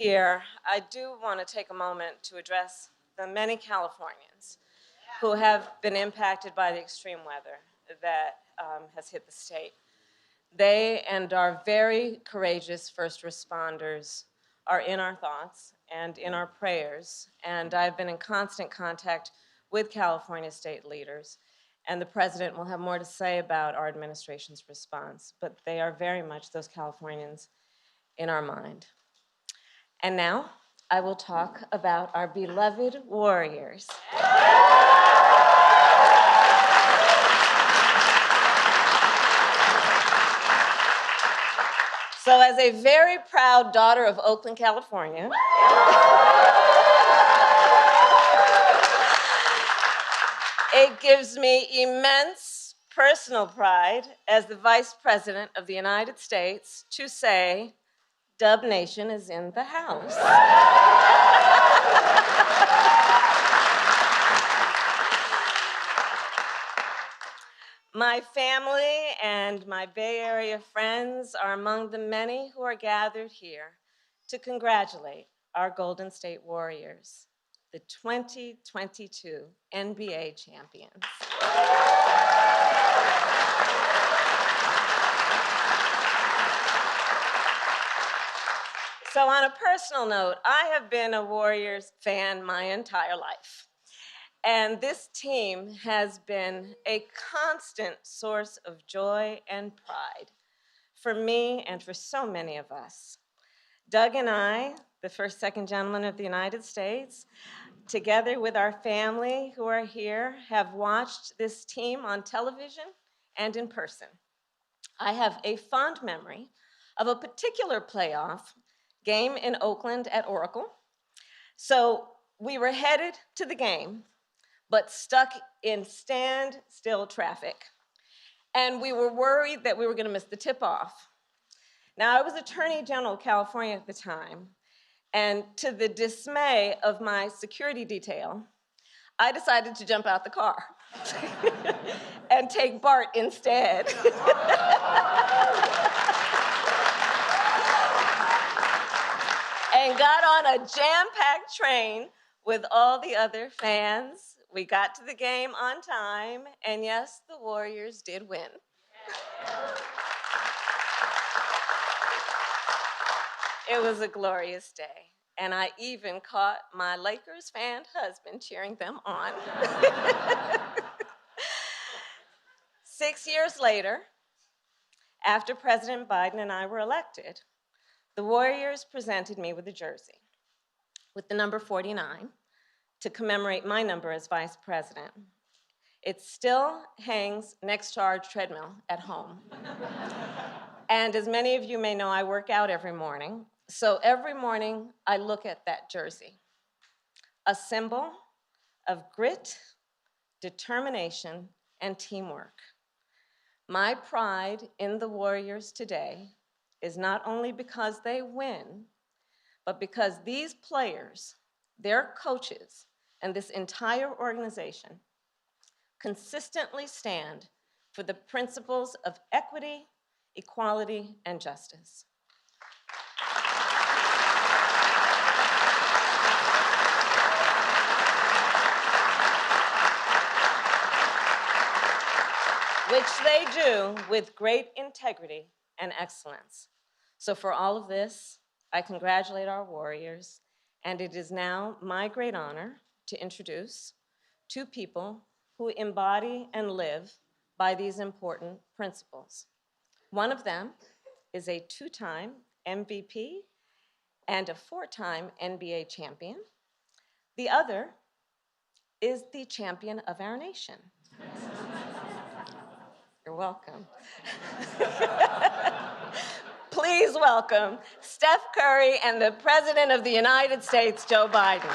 Here, I do want to take a moment to address the many Californians who have been impacted by the extreme weather that has hit the state. They and our very courageous first responders are in our thoughts and in our prayers, and I've been in constant contact with California state leaders, and the president will have more to say about our administration's response, but they are very much those Californians in our mind. And now, I will talk about our beloved warriors. So as a very proud daughter of Oakland, California, it gives me immense personal pride as the Vice President of the United States to say, Dub Nation is in the house. My family and my Bay Area friends are among the many who are gathered here to congratulate our Golden State Warriors, the 2022 NBA champions. So on a personal note, I have been a Warriors fan my entire life. And this team has been a constant source of joy and pride for me and for so many of us. Doug and I, the first, second gentleman of the United States, together with our family who are here, have watched this team on television and in person. I have a fond memory of a particular playoff game in Oakland at Oracle. So we were headed to the game, but stuck in standstill traffic. And we were worried that we were gonna miss the tip-off. Now, I was Attorney General of California at the time, and to the dismay of my security detail, I decided to jump out the car and take BART instead. And got on a jam-packed train with all the other fans. We got to the game on time, and yes, the Warriors did win. It was a glorious day, and I even caught my Lakers fan husband cheering them on. 6 years later, after President Biden and I were elected, the Warriors presented me with a jersey with the number 49 to commemorate my number as vice president. It still hangs next to our treadmill at home. And as many of you may know, I work out every morning. So every morning, I look at that jersey, a symbol of grit, determination, and teamwork. My pride in the Warriors today is not only because they win, but because these players, their coaches, and this entire organization consistently stand for the principles of equity, equality, and justice. Which they do with great integrity and excellence. So for all of this, I congratulate our Warriors, and it is now my great honor to introduce two people who embody and live by these important principles. One of them is a two-time MVP and a four-time NBA champion. The other is the champion of our nation. You're welcome. Please welcome Steph Curry and the President of the United States, Joe Biden.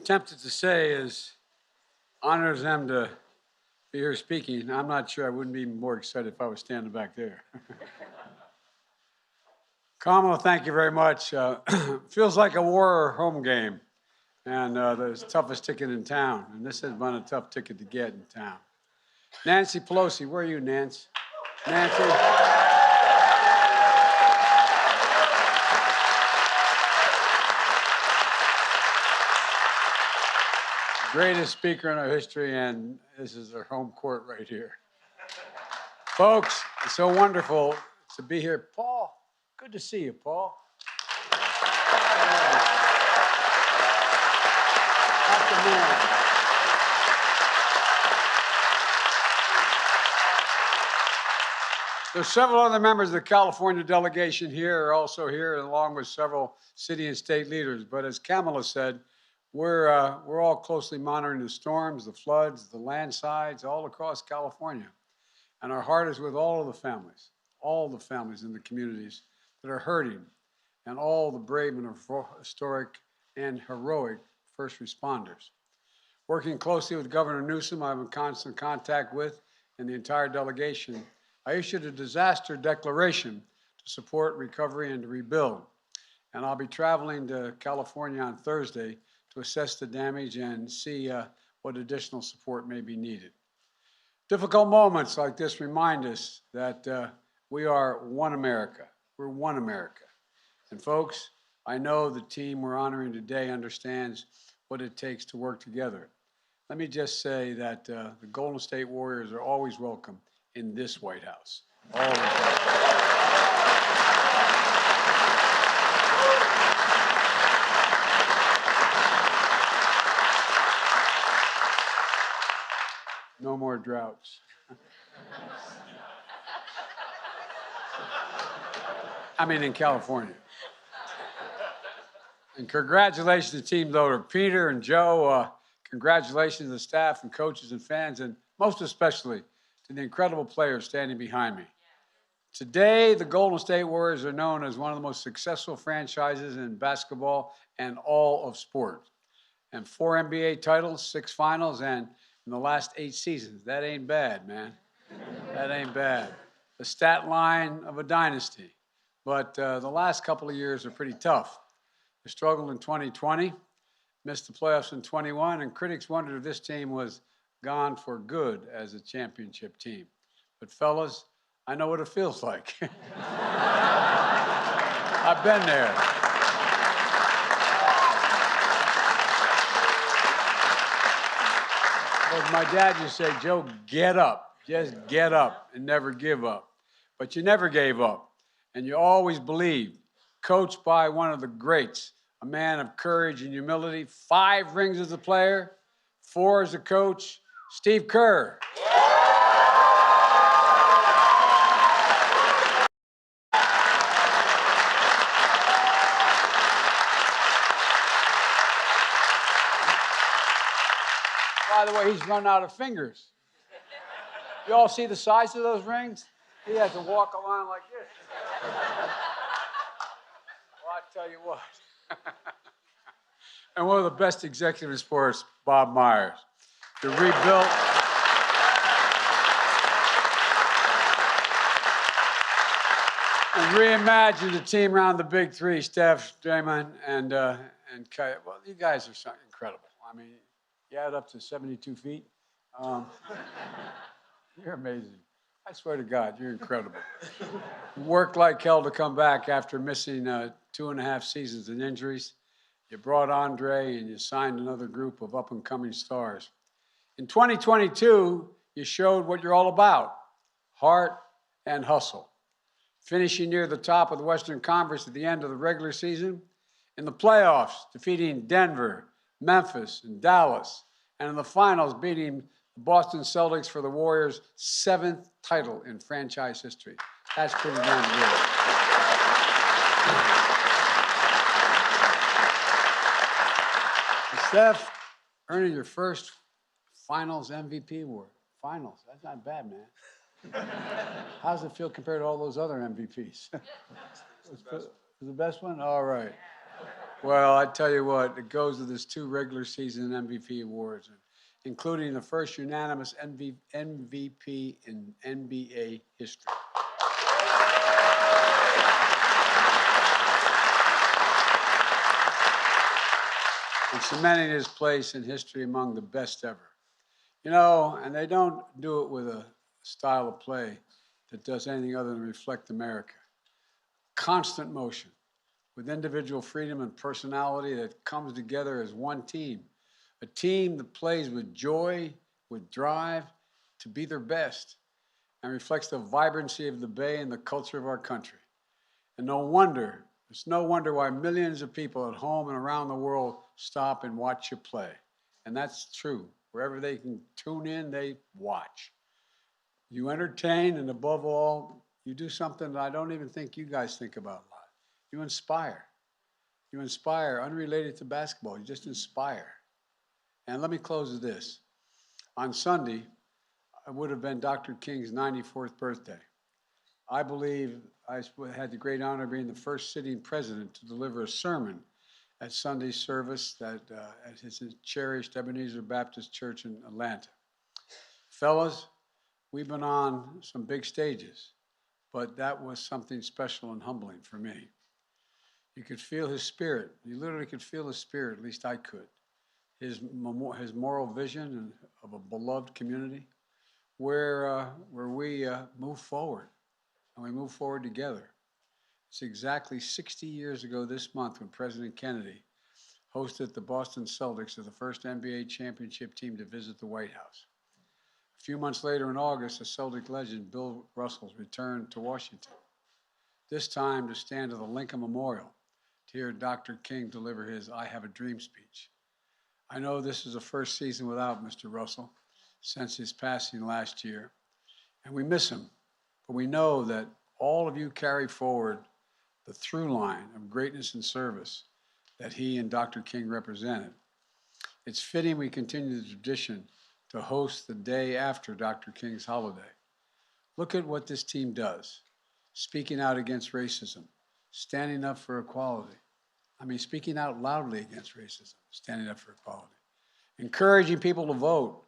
tempted to say is honors them to be here speaking. I'm not sure I wouldn't be more excited if I was standing back there. Kamala, thank you very much. Feels like a war or home game, and the toughest ticket in town. And this has been a tough ticket to get in town. Nancy Pelosi, where are you, Nancy? Nancy? Greatest speaker in our history, and this is our home court right here. Folks, it's so wonderful to be here. Paul, good to see you, Paul. There's several other members of the California delegation here, are also here, along with several city and state leaders. But as Kamala said, we're all closely monitoring the storms, the floods, the landslides all across California. And our heart is with all the families in the communities that are hurting, and all the brave and historic and heroic first responders. Working closely with Governor Newsom, I'm in constant contact with, and the entire delegation, I issued a disaster declaration to support recovery and to rebuild. And I'll be traveling to California on Thursday to assess the damage and see what additional support may be needed. Difficult moments like this remind us that we are one America. We're one America. And folks, I know the team we're honoring today understands what it takes to work together. Let me just say that the Golden State Warriors are always welcome in this White House. Always welcome. No more droughts. I mean, in California. And congratulations to Team Loader, Peter and Joe. Congratulations to the staff and coaches and fans, and most especially to the incredible players standing behind me. Today, the Golden State Warriors are known as one of the most successful franchises in basketball and all of sport. And 4 NBA titles, 6 finals, and in the last 8 seasons. That ain't bad, man. That ain't bad. The stat line of a dynasty. But the last couple of years are pretty tough. They struggled in 2020, missed the playoffs in 21, and critics wondered if this team was gone for good as a championship team. But fellas, I know what it feels like. I've been there. As my dad used to say, Joe, get up. Just get up and never give up. But you never gave up, and you always believed. Coached by one of the greats, a man of courage and humility, 5 rings as a player, 4 as a coach, Steve Kerr. By the way, he's run out of fingers. You all see the size of those rings? He had to walk along like this. Well, I tell you what. And one of the best executives in sports, Bob Myers. To rebuild. And reimagine the team around the big 3, Steph, Draymond, and Kai. Well, you guys are so incredible. I mean, you add up to 72 feet. You're amazing. I swear to God, you're incredible. You worked like hell to come back after missing 2.5 seasons and injuries. You brought Andre and you signed another group of up-and-coming stars. In 2022, you showed what you're all about, heart and hustle. Finishing near the top of the Western Conference at the end of the regular season, in the playoffs, defeating Denver, Memphis, and Dallas, and in the finals, beating the Boston Celtics for the Warriors' 7th title in franchise history. That's pretty damn good. Steph, earning your first Finals MVP award. Finals, that's not bad, man. How does it feel compared to all those other MVPs? It's the best one? All right. Well, I tell you what, it goes with his 2 regular season MVP awards, including the first unanimous MVP in NBA history. And cementing his place in history among the best ever. You know, and they don't do it with a style of play that does anything other than reflect America. Constant motion with individual freedom and personality that comes together as one team. A team that plays with joy, with drive to be their best, and reflects the vibrancy of the Bay and the culture of our country. And it's no wonder why millions of people at home and around the world stop and watch you play. And that's true. Wherever they can tune in, they watch. You entertain, and above all, you do something that I don't even think you guys think about a lot. You inspire. You inspire, unrelated to basketball. You just inspire. And let me close with this. On Sunday, it would have been Dr. King's 94th birthday. I believe I had the great honor of being the first sitting president to deliver a sermon at Sunday's service at his cherished Ebenezer Baptist Church in Atlanta. Fellas, we've been on some big stages, but that was something special and humbling for me. You could feel his spirit. You literally could feel his spirit, at least I could. His moral vision of a beloved community where we move forward, and we move forward together. It's exactly 60 years ago this month when President Kennedy hosted the Boston Celtics as the first NBA championship team to visit the White House. A few months later in August, the Celtic legend Bill Russell returned to Washington, this time to stand at the Lincoln Memorial to hear Dr. King deliver his I Have a Dream speech. I know this is the first season without Mr. Russell since his passing last year, and we miss him, but we know that all of you carry forward the through line of greatness and service that he and Dr. King represented. It's fitting we continue the tradition to host the day after Dr. King's holiday. Look at what this team does, speaking out against racism, standing up for equality. Speaking out loudly against racism, standing up for equality, encouraging people to vote,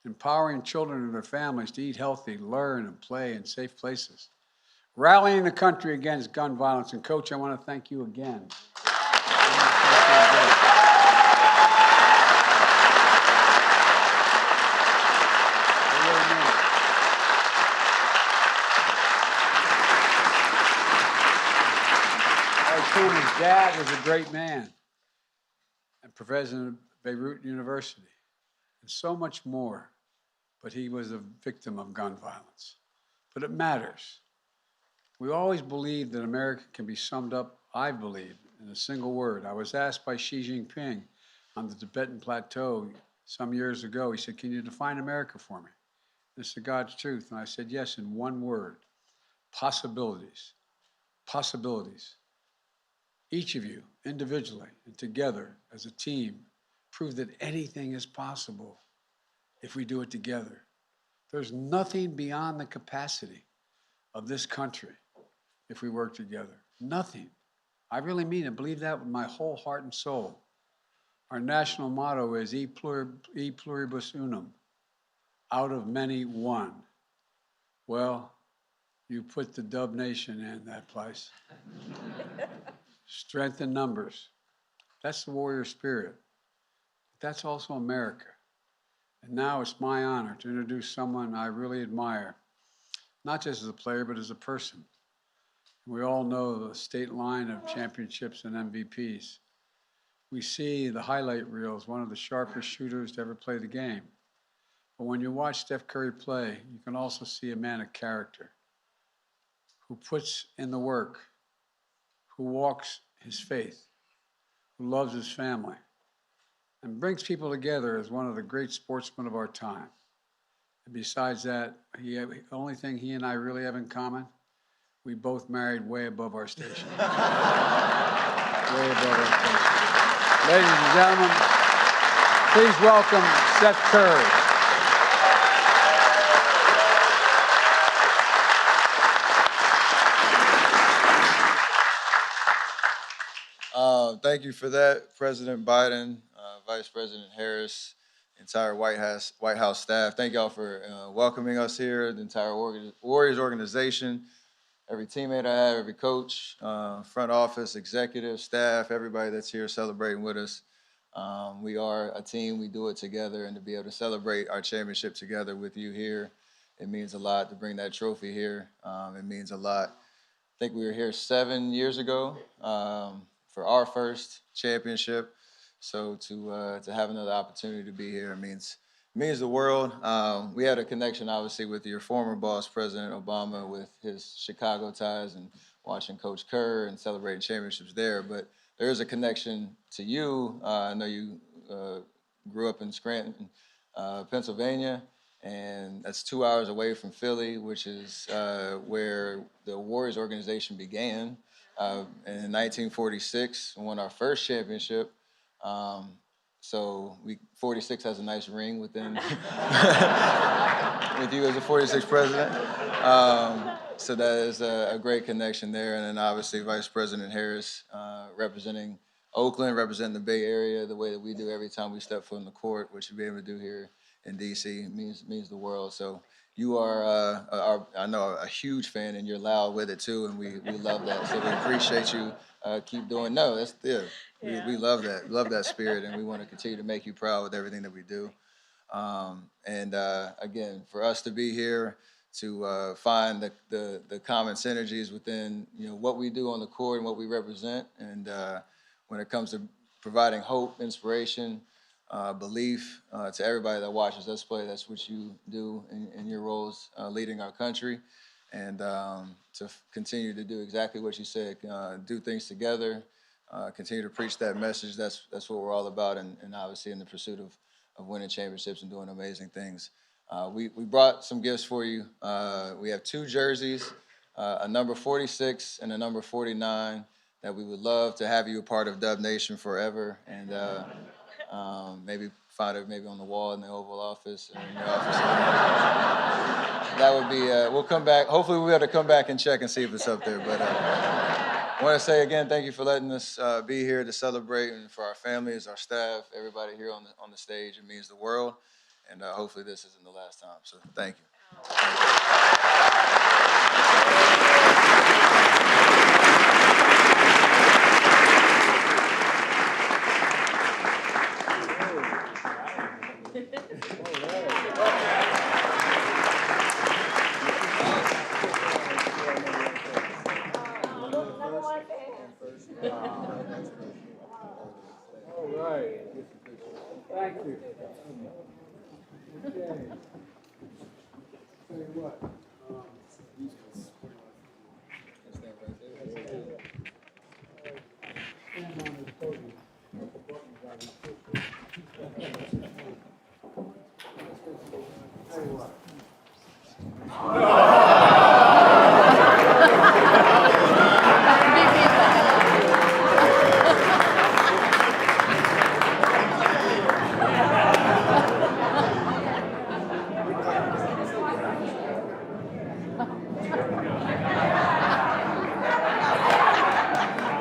empowering children and their families to eat healthy, learn, and play in safe places, rallying the country against gun violence. And Coach, I want to thank you again. His dad was a great man and president of Beirut University, and so much more, but he was a victim of gun violence. But it matters. We always believe that America can be summed up, I believe, in a single word. I was asked by Xi Jinping on the Tibetan Plateau some years ago, he said, "Can you define America for me?" This is God's truth. And I said, yes, in one word: possibilities. Possibilities. Each of you, individually and together as a team, prove that anything is possible if we do it together. There's nothing beyond the capacity of this country if we work together. Nothing. I really mean it. Believe that with my whole heart and soul. Our national motto is E pluribus unum, out of many, one. Well, you put the Dub Nation in that place. Strength in numbers. That's the warrior spirit. That's also America. And now it's my honor to introduce someone I really admire, not just as a player, but as a person. We all know the state line of championships and MVPs. We see the highlight reel as one of the sharpest shooters to ever play the game. But when you watch Steph Curry play, you can also see a man of character who puts in the work, who walks his faith, who loves his family, and brings people together as one of the great sportsmen of our time. And besides that, the only thing he and I really have in common, we both married way above our station. Way above our station. Ladies and gentlemen, please welcome Steph Curry. Thank you for that, President Biden, Vice President Harris, entire White House staff. Thank y'all for welcoming us here, the entire Warriors organization, every teammate I have, every coach, front office, executive, staff, everybody that's here celebrating with us. We are a team. We do it together, and to be able to celebrate our championship together with you here, it means a lot to bring that trophy here. It means a lot. I think we were here 7 years ago for our first championship. So to have another opportunity to be here means the world. We had a connection, obviously, with your former boss, President Obama, with his Chicago ties and watching Coach Kerr and celebrating championships there. But there is a connection to you. I know you grew up in Scranton, Pennsylvania, and that's 2 hours away from Philly, which is where the Warriors organization began. In 1946, we won our first championship. So 46 has a nice ring within with you as a 46 president. So that is a great connection there. And then obviously Vice President Harris representing Oakland, representing the Bay Area the way that we do every time we step foot in the court, which you'll be able to do here in D.C. means the world. So you are, I know, a huge fan, and you're loud with it too, and we love that. So we appreciate you. Keep doing. No, that's yeah. We love that spirit, and we want to continue to make you proud with everything that we do. Again, for us to be here to find the common synergies within what we do on the court and what we represent, and when it comes to providing hope, inspiration, belief to everybody that watches us play. That's what you do in your roles leading our country, and to continue to do exactly what you said, do things together, continue to preach that message. That's what we're all about, and obviously in the pursuit of winning championships and doing amazing things. We brought some gifts for you. We have 2 jerseys, a number 46 and a number 49 that we would love to have you a part of Dub Nation forever, and maybe find it maybe on the wall in the Oval Office or in your office. That would be, we'll come back. Hopefully we'll be able to come back and check and see if it's up there. But I want to say again, thank you for letting us be here to celebrate, and for our families, our staff, everybody here on the stage. It means the world, and hopefully this isn't the last time. So thank you. All right. Thank you. Okay. Tell you what.